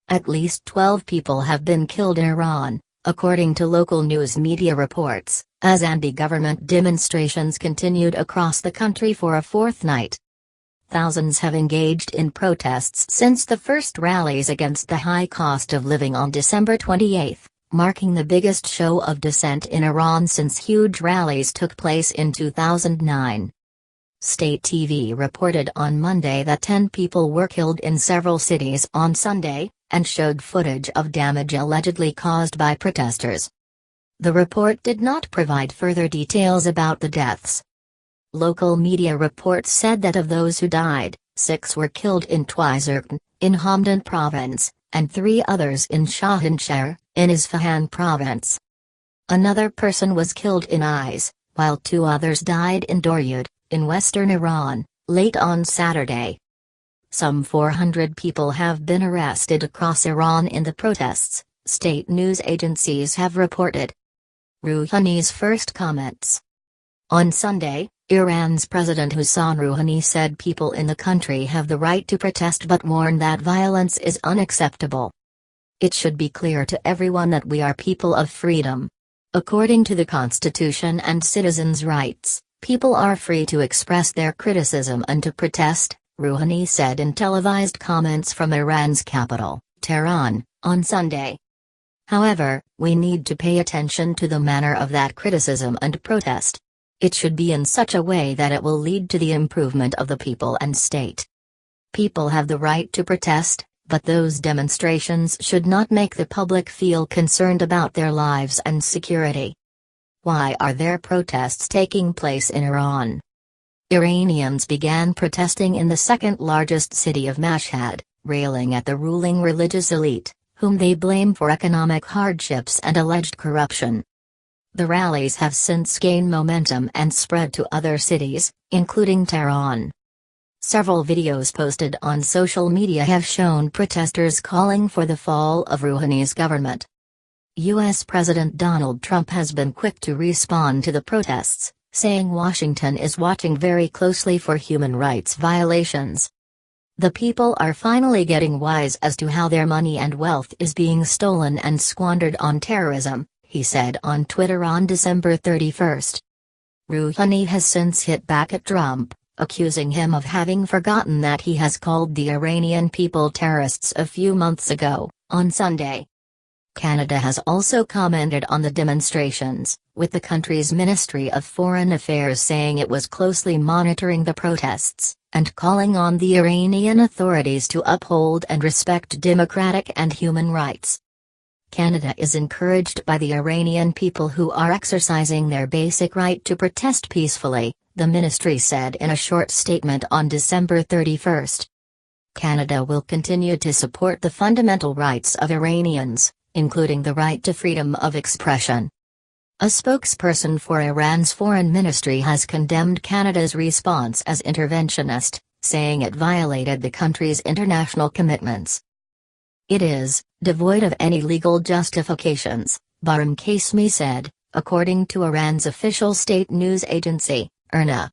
At least 12 people have been killed in Iran, according to local news media reports, as anti-government demonstrations continued across the country for a fourth night. Thousands have engaged in protests since the first rallies against the high cost of living on December 28, marking the biggest show of dissent in Iran since huge rallies took place in 2009. State TV reported on Monday that 10 people were killed in several cities on Sunday, and showed footage of damage allegedly caused by protesters. The report did not provide further details about the deaths. Local media reports said that of those who died, 6 were killed in Twiserkan, in Hamedan province, and 3 others in Shahin Shahr, in Esfahan province. Another person was killed in Izeh, while 2 others died in Dorud, in western Iran, late on Saturday. Some 400 people have been arrested across Iran in the protests, state news agencies have reported. Rouhani's first comments. On Sunday, Iran's President Hassan Rouhani said people in the country have the right to protest but warned that violence is unacceptable. It should be clear to everyone that we are people of freedom. According to the Constitution and citizens' rights, people are free to express their criticism and to protest, Rouhani said in televised comments from Iran's capital, Tehran, on Sunday. However, we need to pay attention to the manner of that criticism and protest. It should be in such a way that it will lead to the improvement of the people and state. People have the right to protest, but those demonstrations should not make the public feel concerned about their lives and security. Why are there protests taking place in Iran? Iranians began protesting in the second-largest city of Mashhad, railing at the ruling religious elite, whom they blame for economic hardships and alleged corruption. The rallies have since gained momentum and spread to other cities, including Tehran. Several videos posted on social media have shown protesters calling for the fall of Rouhani's government. U.S. President Donald Trump has been quick to respond to the protests, saying Washington is watching very closely for human rights violations. The people are finally getting wise as to how their money and wealth is being stolen and squandered on terrorism, he said on Twitter on December 31. Rouhani has since hit back at Trump, accusing him of having forgotten that he has called the Iranian people terrorists a few months ago, on Sunday. Canada has also commented on the demonstrations, with the country's Ministry of Foreign Affairs saying it was closely monitoring the protests, and calling on the Iranian authorities to uphold and respect democratic and human rights. Canada is encouraged by the Iranian people who are exercising their basic right to protest peacefully, the ministry said in a short statement on December 31. Canada will continue to support the fundamental rights of Iranians, including the right to freedom of expression. A spokesperson for Iran's foreign ministry has condemned Canada's response as interventionist, saying it violated the country's international commitments. It is devoid of any legal justifications, Bahram Qasemi said, according to Iran's official state news agency, IRNA.